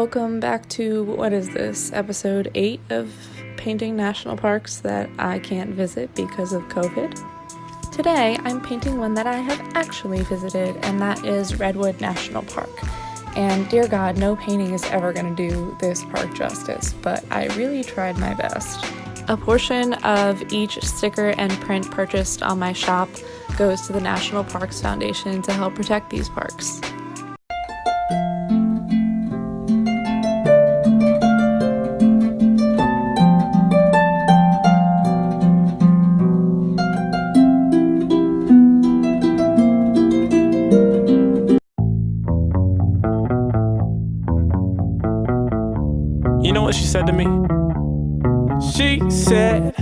welcome back to, what is this, episode 8 of painting national parks that I can't visit because of COVID. Today, I'm painting one that I have actually visited, and that is Redwood National Park. And dear God, no painting is ever going to do this park justice, but I really tried my best. A portion of each sticker and print purchased on my shop goes to the National Parks Foundation to help protect these parks. You know what she said to me? She said,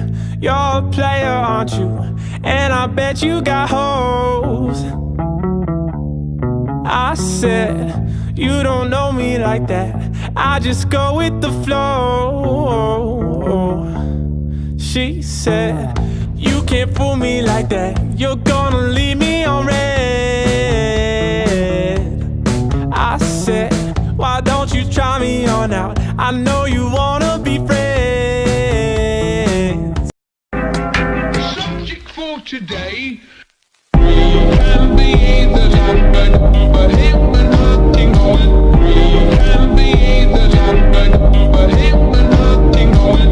"You're a player, aren't you? And I bet you got hoes." I said, "You don't know me like that. I just go with the flow." She said, "You can't fool me like that. You're gonna leave me on red." I said, "Why don't you try me on out? I know you wanna be friends." The subject for today can be either London or him and hunting on. Can be either London or him and hunting on.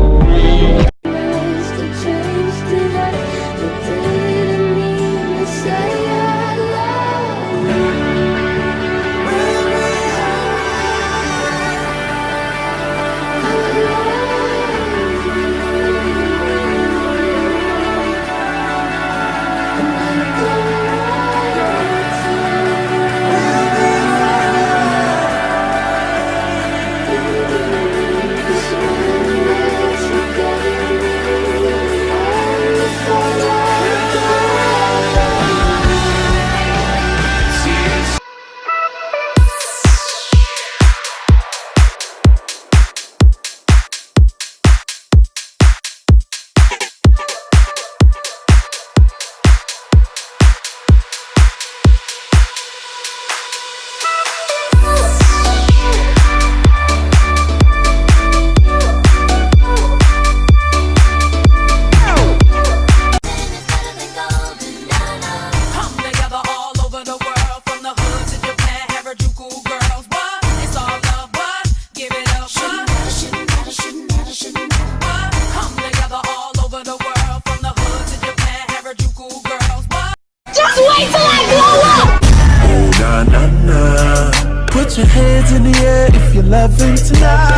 Put your hands in the air if you're loving tonight.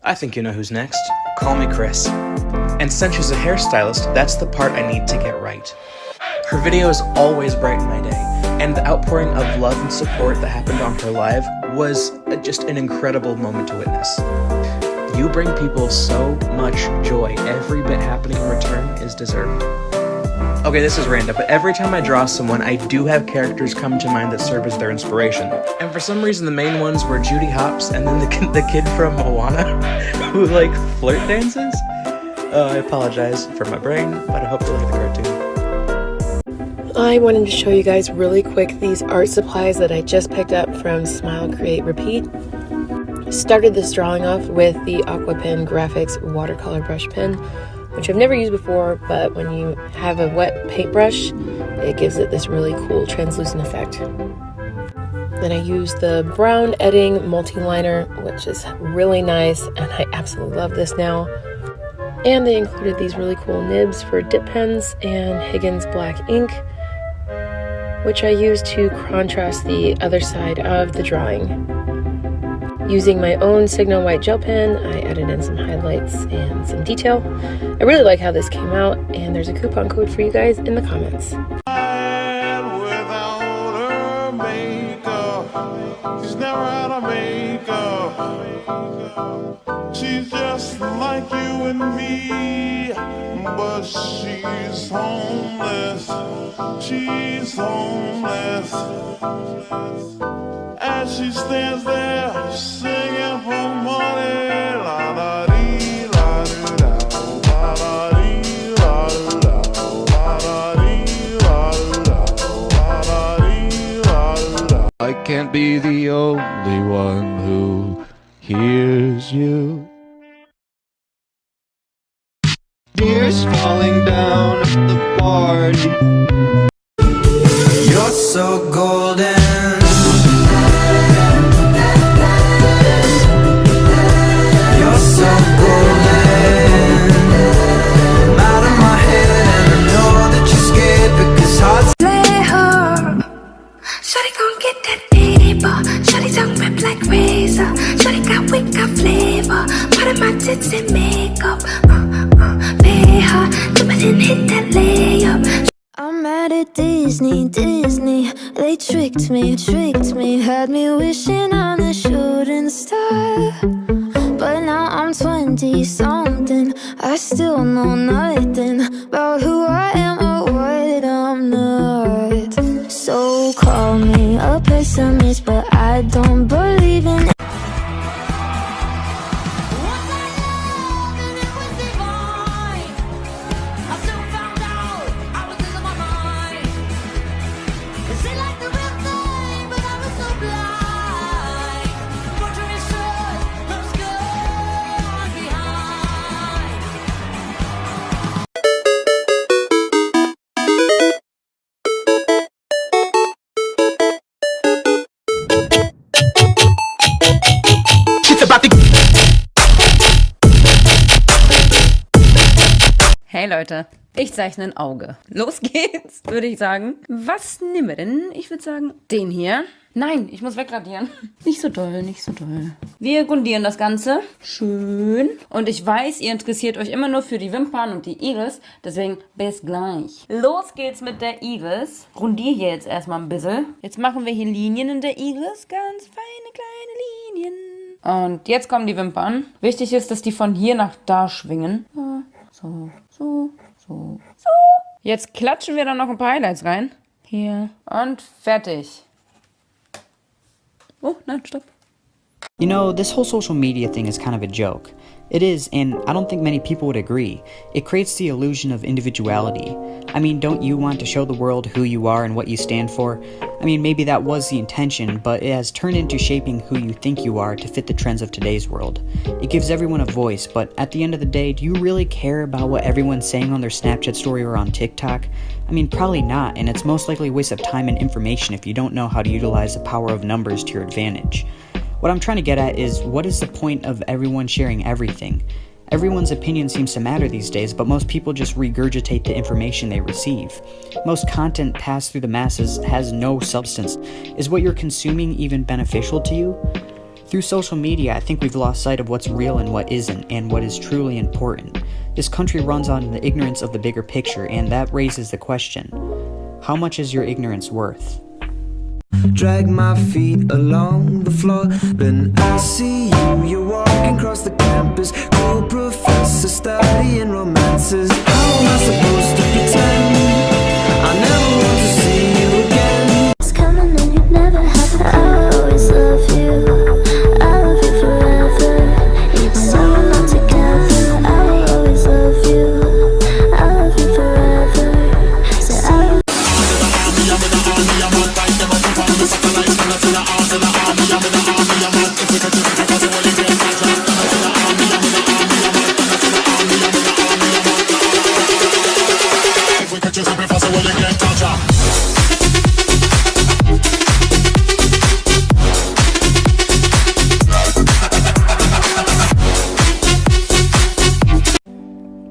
I think you know who's next. Call me Chris. And since she's a hairstylist, that's the part I need to get right. Her videos always brighten my day, and the outpouring of love and support that happened on her live was just an incredible moment to witness. You bring people so much joy. Every bit happening in return is deserved. Okay, this is random, but every time I draw someone, I do have characters come to mind that serve as their inspiration. And for some reason, the main ones were Judy Hopps and then the kid from Moana who, like, flirt dances. I apologize for my brain, but I hope you like the cartoon. I wanted to show you guys really quick these art supplies that I just picked up from Smile, Create, Repeat. Started this drawing off with the Aqua Pen Graphics watercolor brush pen, which I've never used before, but when you have a wet paintbrush, it gives it this really cool translucent effect. Then I used the brown Edding multi-liner, which is really nice, and I absolutely love this now. And they included these really cool nibs for dip pens and Higgins black ink, which I used to contrast the other side of the drawing. Using my own Signo white gel pen, I added in some highlights and some detail. I really like how this came out, and there's a coupon code for you guys in the comments. Without her makeup, she's never had a makeup. She's just like you and me, but she's homeless. She's homeless. As she stands there singing for money, la da dee, la do da, la da dee, la do da, la da dee, la do da, la da dee, la do da. I can't be the only one who hears you. Tears falling down at the party. You're so golden. You're so golden. I'm out of my head and I know that you're scared because hearts play her. Shawty gon' get that paper. Shawty tongue rip like razor. Shawty got wick, got flavor. Part of my tits and makeup. Pay her, jump in and hit that layup. I'm mad at Disney, they tricked me, had me wishing on a shooting star. But now I'm 20-something, I still know nothing about who I am or what I'm not. So call me a pessimist, but I don't believe in it. Hey Leute, ich zeichne ein Auge. Los geht's, würde ich sagen. Was nehmen wir denn? Ich würde sagen, den hier. Nein, ich muss wegradieren. Nicht so doll, nicht so doll. Wir grundieren das Ganze. Schön. Und ich weiß, ihr interessiert euch immer nur für die Wimpern und die Iris. Deswegen bis gleich. Los geht's mit der Iris. Grundiere hier jetzt erstmal ein bisschen. Jetzt machen wir hier Linien in der Iris. Ganz feine kleine Linien. Und jetzt kommen die Wimpern. Wichtig ist, dass die von hier nach da schwingen. So. Jetzt klatschen wir dann noch ein paar Highlights rein. Hier. Und fertig. Oh, nein, stopp. You know, this whole social media thing is kind of a joke. It is, and I don't think many people would agree. It creates the illusion of individuality. I mean, don't you want to show the world who you are and what you stand for? I mean, maybe that was the intention, but it has turned into shaping who you think you are to fit the trends of today's world. It gives everyone a voice, but at the end of the day, do you really care about what everyone's saying on their Snapchat story or on TikTok? I mean, probably not, and it's most likely a waste of time and information if you don't know how to utilize the power of numbers to your advantage. What I'm trying to get at is, what is the point of everyone sharing everything? Everyone's opinion seems to matter these days, but most people just regurgitate the information they receive. Most content passed through the masses has no substance. Is what you're consuming even beneficial to you? Through social media, I think we've lost sight of what's real and what isn't, and what is truly important. This country runs on the ignorance of the bigger picture, and that raises the question, how much is your ignorance worth? Drag my feet along the floor, then I see you. You're walking across the campus, cool professor studying romances. How am I supposed to pretend I never want to see you again? It's coming and you never have it. I always love you. I love you forever. Even though we're not together, I will always love you. I love you forever. Say I will.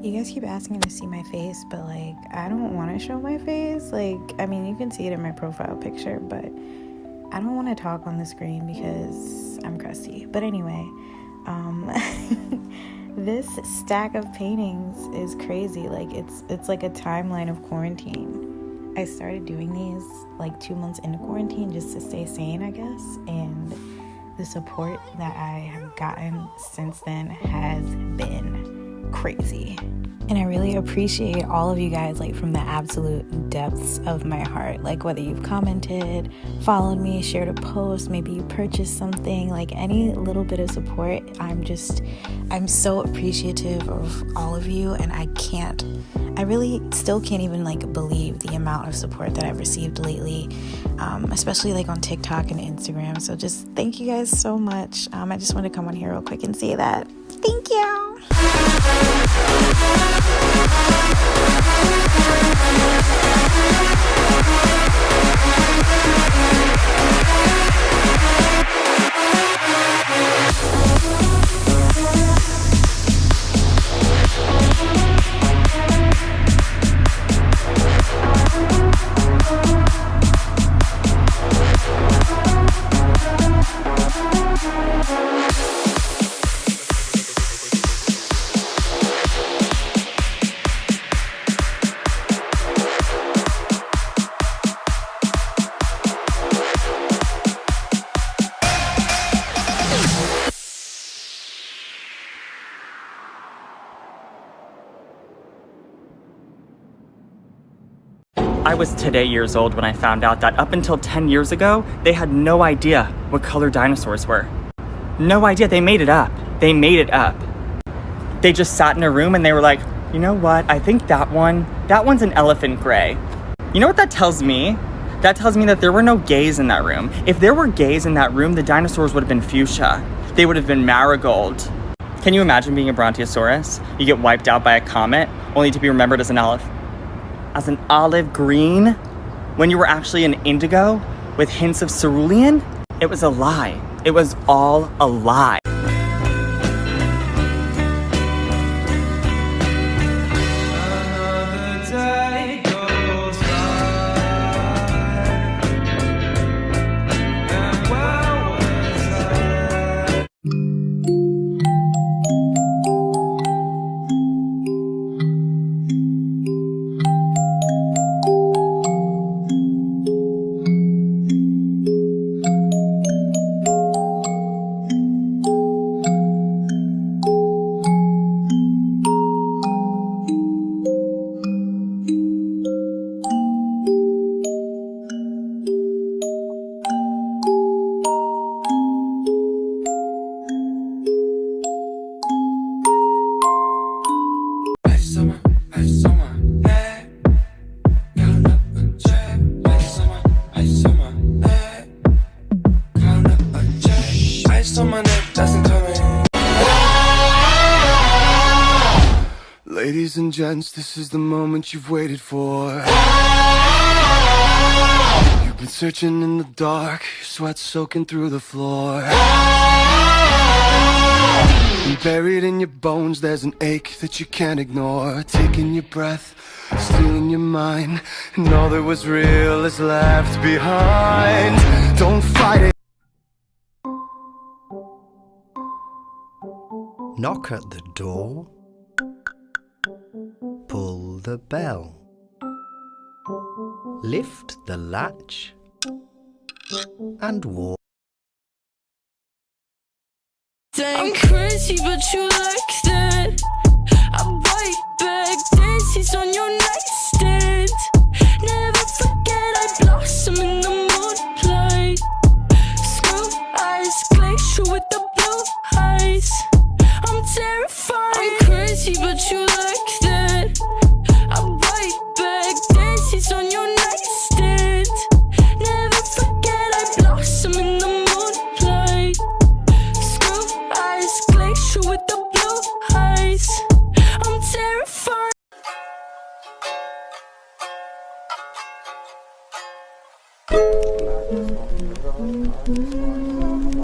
You guys keep asking to see my face, but like I don't want to show my face. Like, I mean, you can see it in my profile picture, but I don't want to talk on the screen because I'm crusty. But anyway, this stack of paintings is crazy. Like it's like a timeline of quarantine. I started doing these like 2 months into quarantine just to stay sane, I guess, and the support that I have gotten since then has been crazy. And I really appreciate all of you guys, like from the absolute depths of my heart. Like whether you've commented, followed me, shared a post, maybe you purchased something, like any little bit of support, I'm so appreciative of all of you. And I really still can't even like believe the amount of support that I've received lately, especially like on TikTok and Instagram. So just thank you guys so much. I just want to come on here real quick and say that. Thank you. I was today years old when I found out that up until 10 years ago, they had no idea what color dinosaurs were. No idea, they made it up. They made it up. They just sat in a room and they were like, you know what, I think that one's an elephant gray. You know what that tells me? That tells me that there were no gays in that room. If there were gays in that room, the dinosaurs would have been fuchsia. They would have been marigold. Can you imagine being a brontosaurus? You get wiped out by a comet, only to be remembered as an olive green, when you were actually an indigo with hints of cerulean? It was a lie. It was all a lie. Ladies and gents, this is the moment you've waited for. You've been searching in the dark, your sweat soaking through the floor. And buried in your bones, there's an ache that you can't ignore. Taking your breath, stealing your mind, and all that was real is left behind. Don't fight it. Knock at the door. Pull the bell. Lift the latch and walk. I'm crazy, but you like that. I bite back daisies on your nightstand. Never forget I blossom in the moonlight. Screw eyes, glacier with the blue eyes. I'm terrified. I'm crazy, but you like that. I bite back daisies on your nightstand. Never forget I blossom in the moonlight. Screw eyes, glacier with the blue eyes. I'm terrified.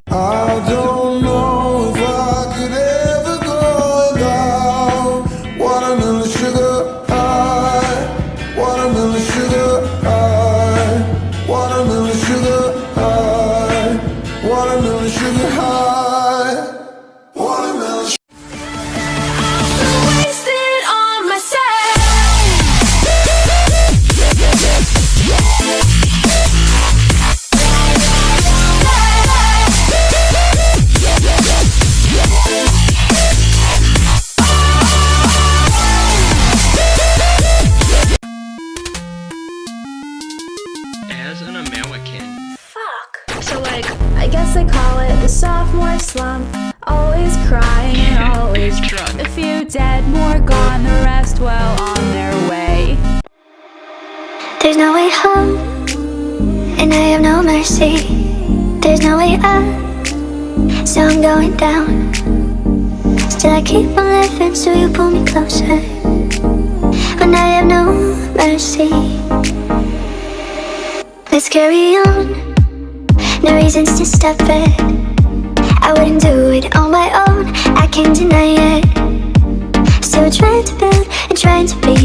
I don't know if I could ever go without watermelon sugar high, watermelon sugar high, watermelon sugar high, watermelon sugar high, watermelon sugar. Wasted on myself. As an American. So like, I guess I call it the sophomore slump. Always crying and always drunk. A few dead, more gone, the rest well on their way. There's no way home, and I have no mercy. There's no way up, so I'm going down. Still I keep on living, so you pull me closer. When I have no mercy. Let's carry on. No reasons to stop it. I wouldn't do it on my own. I can't deny it. Still trying to build and trying to be